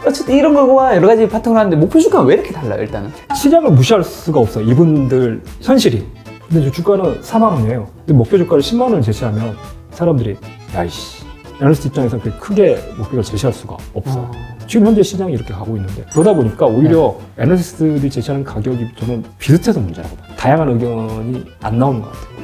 어쨌든 이런 거와 여러 가지 바탕을 하는데 목표 주가는 왜 이렇게 달라요? 일단은 시장을 무시할 수가 없어. 이분들 현실이. 근데 이제 주가는 4만 원이에요. 근데 목표 주가를 10만 원을 제시하면 사람들이 야이씨, 애널리스트 입장에서 그렇게 크게 목표를 제시할 수가 없어. 지금 현재 시장이 이렇게 가고 있는데, 그러다 보니까 오히려 애널리스트들이 제시하는 가격이 저는 비슷해서 문제라고 봐요. 다양한 의견이 안 나오는 것 같아요.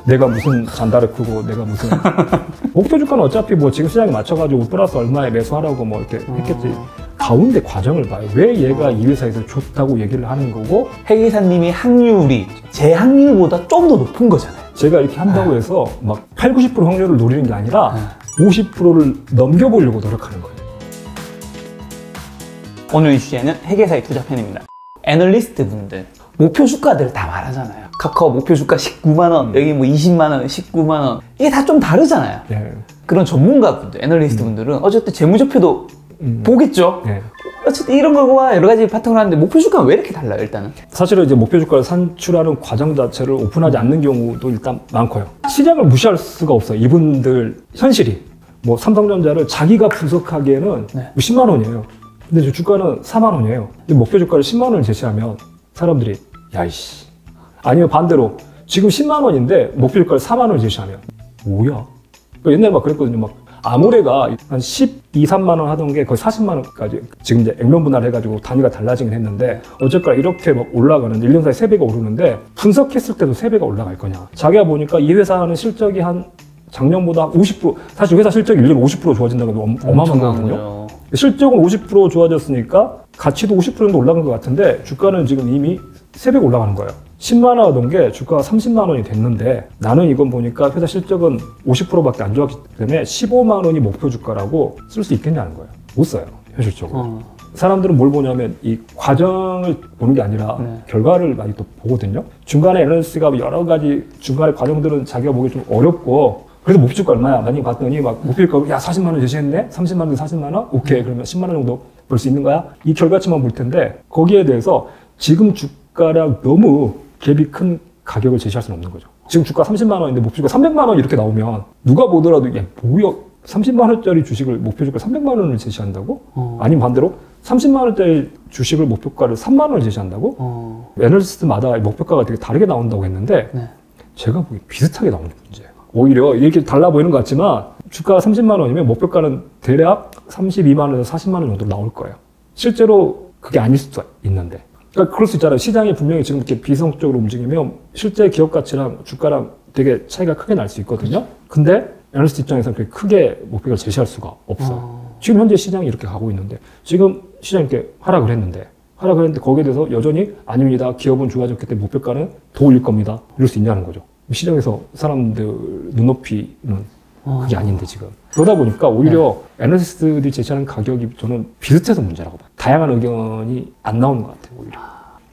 내가 무슨 잔다르크고 내가 무슨 목표 주가는 어차피 뭐 지금 시장에 맞춰가지고 플러스 얼마에 매수하라고 뭐 이렇게 했겠지. 가운데 과정을 봐요. 왜 얘가 이 회사에서 좋다고 얘기를 하는 거고, 회계사님이 확률이 제 확률보다 좀 더 높은 거잖아요. 제가 이렇게 한다고 해서 막 8, 90% 확률을 노리는 게 아니라 50%를 넘겨보려고 노력하는 거예요. 오늘 이 주제는 회계사의 투자편입니다. 애널리스트 분들 목표 주가들 다 말하잖아요. 카카오 목표 주가 19만원, 여기 뭐 20만원, 19만원, 이게 다 좀 다르잖아요. 네. 그런 전문가분들, 애널리스트 분들은 어쨌든 재무제표도 보겠죠. 네. 어쨌든 이런 거와 여러 가지 바탕을 하는데 목표 주가는 왜 이렇게 달라요? 일단은 사실은 이제 목표 주가를 산출하는 과정 자체를 오픈하지 않는 경우도 일단 많고요. 시장을 무시할 수가 없어요. 이분들 현실이. 뭐 삼성전자를 자기가 분석하기에는 10만 원이에요. 근데 주가는 4만 원이에요. 근데 목표 주가를 10만 원을 제시하면 사람들이 야이씨. 아니면 반대로 지금 10만 원인데 목표 주가를 4만 원을 제시하면 뭐야? 그러니까 옛날에 막 그랬거든요. 막 아모레가 한 12, 3만 원 하던 게 거의 40만 원까지 지금 이제 액면 분할 해가지고 단위가 달라지긴 했는데 어쨌거나 이렇게 막 올라가는 1년 사이에 3배가 오르는데 분석했을 때도 3배가 올라갈 거냐. 자기가 보니까 이 회사는 실적이 한 작년보다 50% 사실 회사 실적이 1년 50% 좋아진다고 하면 어마어마하거든요. 실적은 50% 좋아졌으니까 가치도 50% 정도 올라간 것 같은데 주가는 지금 이미 3배가 올라가는 거예요. 10만 원 하던 게 주가가 30만 원이 됐는데 나는 이건 보니까 회사 실적은 50%밖에 안 좋았기 때문에 15만 원이 목표 주가라고 쓸 수 있겠냐는 거예요. 못 써요, 현실적으로. 사람들은 뭘 보냐면 이 과정을 보는 게 아니라 결과를 많이 또 보거든요. 중간에 애널리스트가 여러 가지 중간에 과정들은 자기가 보기 좀 어렵고 그래서 목표 주가 얼마야? 많이 봤더니 막 목표 주가 야 40만 원 제시했네? 30만 원, 40만 원? 오케이, 그러면 10만 원 정도 벌 수 있는 거야? 이 결과치만 볼 텐데 거기에 대해서 지금 주가랑 너무 갭이 큰 가격을 제시할 수는 없는 거죠. 지금 주가 30만 원인데 목표 주가 300만 원 이렇게 나오면 누가 보더라도 야 뭐야 30만 원짜리 주식을 목표 주가 300만 원을 제시한다고? 아니면 반대로 30만 원짜리 주식을 목표가를 3만 원을 제시한다고? 애널리스트마다 목표가가 되게 다르게 나온다고 했는데 제가 보기 비슷하게 나오는 문제예요. 오히려 이렇게 달라 보이는 것 같지만 주가가 30만 원이면 목표가는 대략 32만 원에서 40만 원 정도로 나올 거예요. 실제로 그게 아닐 수도 있는데. 그러니까 그럴 수 있잖아요. 시장이 분명히 지금 이렇게 비성적으로 움직이면 실제 기업 가치랑 주가랑 되게 차이가 크게 날 수 있거든요. 근데 애널리스트 입장에서는 그렇게 크게 목표를 제시할 수가 없어요. 지금 현재 시장이 이렇게 가고 있는데 지금 시장이 이렇게 하락을 했는데 거기에 대해서 여전히 아닙니다. 기업은 좋아졌기 때문에 목표가는 더 올릴 겁니다. 이럴 수 있냐는 거죠. 시장에서 사람들 눈높이는 그게 아닌데 지금. 그러다 보니까 오히려 애널리스트들이 제시하는 가격이 저는 비슷해서 문제라고 봐요. 다양한 의견이 안 나오는 것 같아요. 오히려.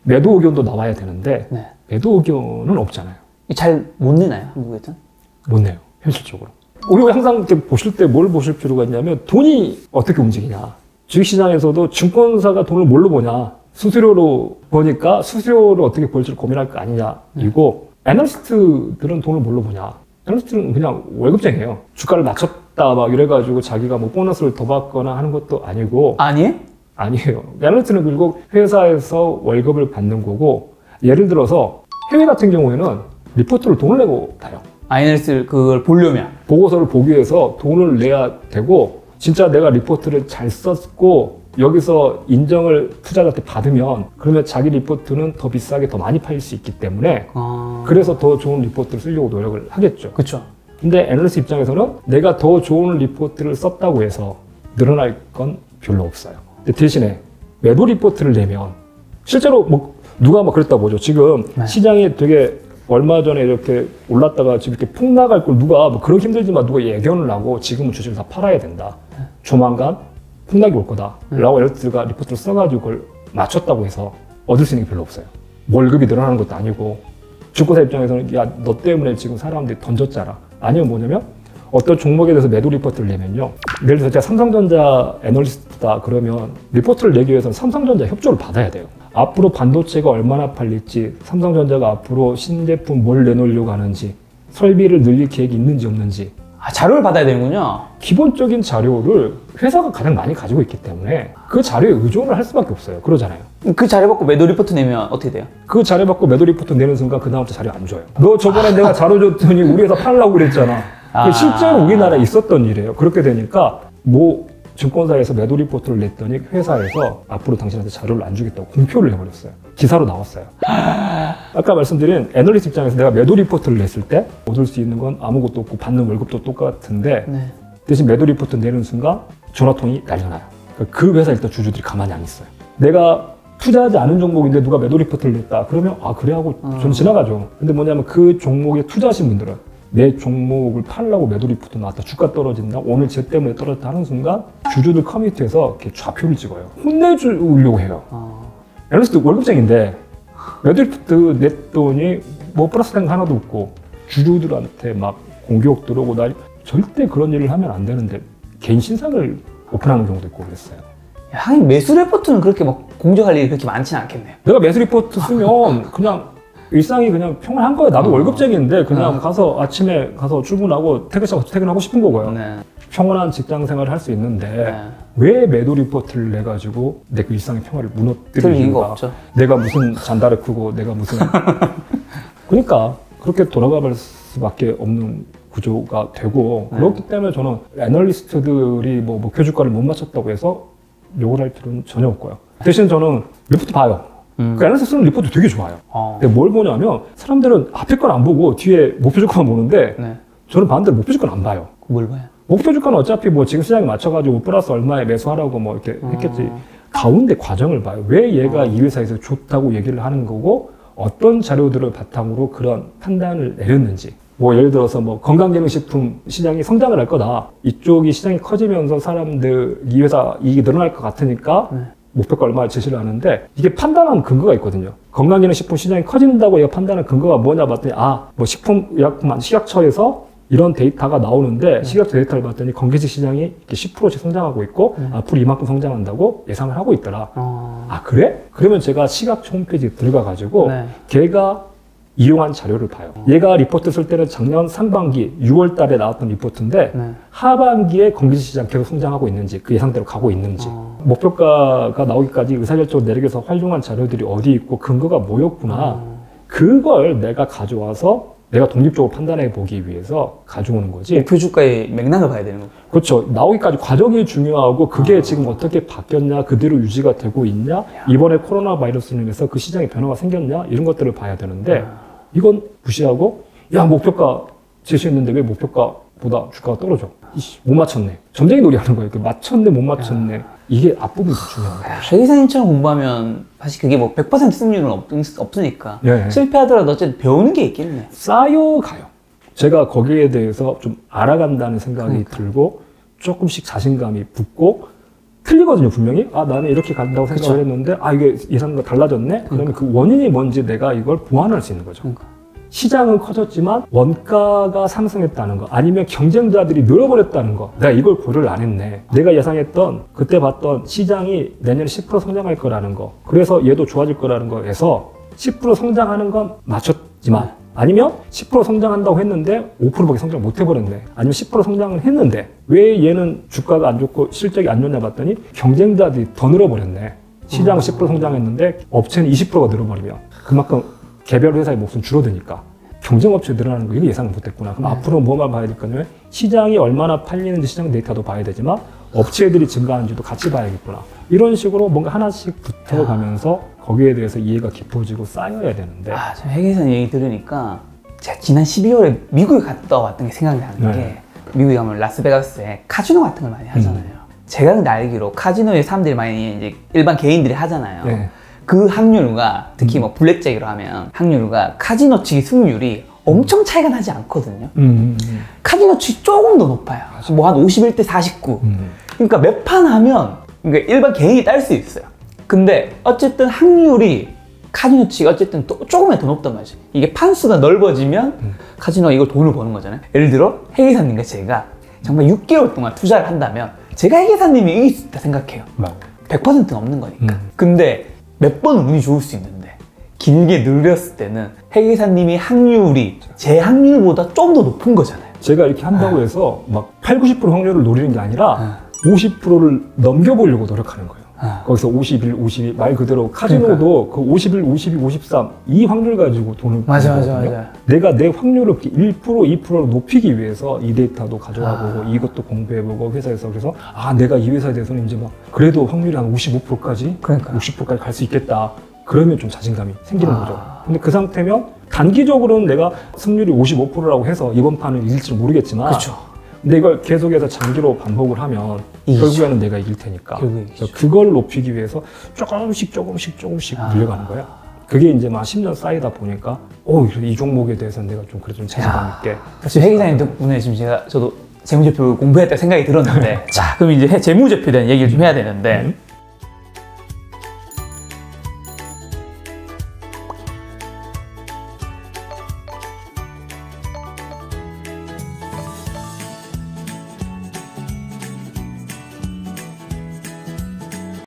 매도 의견도 나와야 되는데 매도 의견은 없잖아요. 잘 못 내나요? 한국에서는? 못 내요. 현실적으로. 우리가 항상 이렇게 보실 때 뭘 보실 필요가 있냐면 돈이 어떻게 움직이냐. 주식시장에서도 증권사가 돈을 뭘로 보냐. 수수료로 보니까 수수료를 어떻게 벌지를 고민할 거 아니냐. 이고 애널리스트들은 돈을 뭘로 보냐. 애널리스트는 그냥 월급쟁이에요. 주가를 낮췄다 막 이래가지고 자기가 뭐 보너스를 더 받거나 하는 것도 아니고. 아니에요? 아니에요. 애널리스트는 결국 회사에서 월급을 받는 거고 예를 들어서 해외 같은 경우에는 리포트를 돈을 내고 타요. 애널리스트 그걸 보려면 보고서를 보기 위해서 돈을 내야 되고 진짜 내가 리포트를 잘 썼고 여기서 인정을 투자자한테 받으면 그러면 자기 리포트는 더 비싸게 더 많이 팔릴 수 있기 때문에 그래서 더 좋은 리포트를 쓰려고 노력을 하겠죠. 그렇죠. 근데 애널리스트 입장에서는 내가 더 좋은 리포트를 썼다고 해서 늘어날 건 별로 없어요. 근데 대신에 매도 리포트를 내면 실제로 뭐 누가 막 그랬다고 보죠. 지금 시장이 되게 얼마 전에 이렇게 올랐다가 지금 이렇게 폭 나갈 걸 누가 뭐 그러기 힘들지만 누가 예견을 하고 지금은 주식을 다 팔아야 된다. 조만간 폭락이 올 거다. 라고 애널리스트가 리포트를 써가지고 그걸 맞췄다고 해서 얻을 수 있는 게 별로 없어요. 월급이 늘어나는 것도 아니고 증권사 입장에서는 야, 너 때문에 지금 사람들이 던졌잖아. 아니면 뭐냐면 어떤 종목에 대해서 매도 리포트를 내면요. 예를 들어서 제가 삼성전자 애널리스트다 그러면 리포트를 내기 위해서는 삼성전자 협조를 받아야 돼요. 앞으로 반도체가 얼마나 팔릴지, 삼성전자가 앞으로 신제품 뭘 내놓으려고 하는지, 설비를 늘릴 계획이 있는지 없는지 아, 자료를 받아야 되는군요. 기본적인 자료를 회사가 가장 많이 가지고 있기 때문에 그 자료에 의존을 할 수밖에 없어요. 그러잖아요. 그 자료 받고 매도 리포트 내면 어떻게 돼요? 그 자료 받고 매도 리포트 내는 순간 그 다음부터 자료 안 줘요. 너 저번에 내가 자료 줬더니 우리 회사 팔라고 그랬잖아. 실제로 우리나라에 있었던 일이에요. 그렇게 되니까 뭐 증권사에서 매도 리포트를 냈더니 회사에서 앞으로 당신한테 자료를 안 주겠다고 공표를 해버렸어요. 기사로 나왔어요. 아까 말씀드린 애널리스트 입장에서 내가 매도 리포트를 냈을 때 얻을 수 있는 건 아무것도 없고 받는 월급도 똑같은데 네. 대신 매도 리포트 내는 순간 전화통이 날려나요. 그 회사 일단 주주들이 가만히 안 있어요. 내가 투자하지 않은 종목인데 누가 매도 리포트를 냈다 그러면 아 그래 하고 저는 지나가죠. 근데 뭐냐면 그 종목에 투자하신 분들은 내 종목을 팔려고 매도 리포트 나왔다, 주가 떨어진다, 오늘 쟤 때문에 떨어졌다 하는 순간 주주들 커뮤니티에서 이렇게 좌표를 찍어요. 혼내주려고 해요. 애널리스트 월급쟁인데 매도 리포트 냈더니 뭐 플러스 된 거 하나도 없고 주주들한테 막 공격 들어오고 나 절대 그런 일을 하면 안 되는데 개인 신상을 오픈하는 경우도 있고 그랬어요. 하긴 매수 리포트는 그렇게 막 공정할 일이 그렇게 많지는 않겠네요. 내가 매수 리포트 쓰면 그냥 일상이 그냥 평온한 거예요. 나도 월급쟁이인데 그냥 가서 아침에 가서 출근하고 퇴근하고 싶은 거고요. 네. 평온한 직장 생활을 할 수 있는데 네. 왜 매도 리포트를 내 가지고 내 그 일상의 평화를 무너뜨릴 이유가 이유가 없죠. 내가 무슨 잔다르크고 내가 무슨 그러니까 그렇게 돌아갈 수밖에 없는 구조가 되고 그렇기 때문에 저는 애널리스트들이 뭐 목표 주가를 못 맞췄다고 해서 욕을 할 필요는 전혀 없고요. 대신 저는 리포트 봐요. 그 애널리스트는 리포트 되게 좋아요. 근데 뭘 보냐면 사람들은 앞에 건 안 보고 뒤에 목표 주가만 보는데 네. 저는 반대로 목표 주가는 안 봐요. 뭘 봐요? 목표 주가는 어차피 뭐 지금 시장에 맞춰가지고 플러스 얼마에 매수하라고 뭐 이렇게 했겠지. 가운데 과정을 봐요. 왜 얘가 이 회사에서 좋다고 얘기를 하는 거고 어떤 자료들을 바탕으로 그런 판단을 내렸는지. 뭐 예를 들어서 뭐 건강기능식품 시장이 성장을 할 거다. 이쪽이 시장이 커지면서 사람들 이 회사 이익이 늘어날 것 같으니까 네. 목표가 얼마를 제시를 하는데 이게 판단하는 근거가 있거든요. 건강기능식품 시장이 커진다고 얘가 판단하는 근거가 뭐냐 봤더니 뭐 식품의약품 식약처에서 이런 데이터가 나오는데 식약처 데이터를 봤더니 건기식 시장이 이렇게 10%씩 성장하고 있고 앞으로 이만큼 성장한다고 예상을 하고 있더라. 아 그래? 그러면 제가 식약처 홈페이지에 들어가가지고 네. 걔가 이용한 자료를 봐요. 얘가 리포트 쓸 때는 작년 상반기 6월 달에 나왔던 리포트인데 네. 하반기에 건기식 시장 계속 성장하고 있는지 그 예상대로 가고 있는지 목표가가 나오기까지 의사결정을 내리기 위해서 활용한 자료들이 어디 있고 근거가 뭐였구나 그걸 내가 가져와서 내가 독립적으로 판단해 보기 위해서 가져오는 거지. 목표 주가의 맥락을 봐야 되는 거고. 그렇죠. 나오기까지 과정이 중요하고 그게 지금 어떻게 바뀌었냐, 그대로 유지가 되고 있냐, 이번에 코로나 바이러스로 인해서 그 시장에 변화가 생겼냐 이런 것들을 봐야 되는데 이건 무시하고 야 목표가 제시했는데 왜 목표가보다 주가가 떨어져? 못 맞췄네. 점쟁이 놀이 하는 거예요. 맞췄네 못 맞췄네. 이게 앞부분이 더 중요한 거예요. 회계사님처럼 공부하면 사실 그게 뭐 100% 승률은 없으니까 예. 실패하더라도 어쨌든 배우는 게 있겠네. 쌓여가요. 제가 거기에 대해서 좀 알아간다는 생각이 들고 조금씩 자신감이 붙고 틀리거든요 분명히. 나는 이렇게 간다고 생각을 했는데 이게 예상과 달라졌네. 그러면 그 원인이 뭔지 내가 이걸 보완할 수 있는 거죠. 시장은 커졌지만 원가가 상승했다는 거 아니면 경쟁자들이 늘어버렸다는 거 내가 이걸 고려를 안 했네. 내가 예상했던 그때 봤던 시장이 내년에 10% 성장할 거라는 거 그래서 얘도 좋아질 거라는 거에서 10% 성장하는 건 맞췄지만 아니면 10% 성장한다고 했는데 5%밖에 성장 못 해버렸네. 아니면 10% 성장을 했는데 왜 얘는 주가가 안 좋고 실적이 안 좋냐 봤더니 경쟁자들이 더 늘어버렸네. 시장은 10% 성장했는데 업체는 20%가 늘어버리면 그만큼 개별 회사의 몫은 줄어드니까 경쟁업체 늘어나는 거 이거 예상을 못했구나. 그럼 앞으로 뭐만 봐야 될까요? 시장이 얼마나 팔리는지 시장 데이터도 봐야 되지만 업체들이 증가하는지도 같이 봐야겠구나. 이런 식으로 뭔가 하나씩 붙어가면서 거기에 대해서 이해가 깊어지고 쌓여야 되는데 저 회계사님 얘기 들으니까 제가 지난 12월에 미국에 갔다 왔던 게 생각이 나는 게 미국에 가면 라스베가스에 카지노 같은 걸 많이 하잖아요. 제가 근데 알기로 카지노에 사람들이 많이 이제 일반 개인들이 하잖아요. 네. 그 확률과 특히 뭐 블랙잭으로 하면 확률과 카지노 측의 승률이 엄청 차이가 나지 않거든요. 카지노 측이 조금 더 높아요. 뭐 한 51대 49. 그러니까 몇 판 하면 그러니까 일반 개인이 딸 수 있어요. 근데 어쨌든 확률이 카지노 측이 어쨌든 조금은 더 높단 말이죠. 이게 판수가 넓어지면 카지노가 이걸 돈을 버는 거잖아요. 예를 들어 회계사님과 제가 정말 6개월 동안 투자를 한다면 제가 회계사님이 이길 수 있다 생각해요. 100%는 없는 거니까. 근데 몇 번은 운이 좋을 수 있는데 길게 늘렸을 때는 회계사님이 확률이 제 확률보다 좀 더 높은 거잖아요. 제가 이렇게 한다고 해서 막 8, 90% 확률을 노리는 게 아니라 50%를 넘겨보려고 노력하는 거예요. 거기서 51, 52, 말 그대로 카지노도 그 51, 52, 53 이 확률 가지고 돈을 맞아. 내가 내 확률을 1%, 2%로 높이기 위해서 이 데이터도 가져와보고 이것도 공부해보고 회사에서 그래서 내가 이 회사에 대해서는 이제 막 그래도 확률이 한 55%까지 60%까지 갈 수 있겠다. 그러면 좀 자신감이 생기는 거죠. 근데 그 상태면 단기적으로는 내가 승률이 55%라고 해서 이번 판은 이길지 모르겠지만 그렇죠. 근데 이걸 계속해서 장기로 반복을 하면 결국에는 내가 이길 테니까 그걸 높이기 위해서 조금씩 늘려가는 거야. 그게 이제 막 10년 쌓이다 보니까 이 종목에 대해서는 내가 좀 그래도 좀 자신감 있게. 역시 회 기자님 덕분에 지금 저도 재무제표 공부했다 생각이 들었는데 자 그럼 이제 재무제표에 대한 얘기를 좀 해야 되는데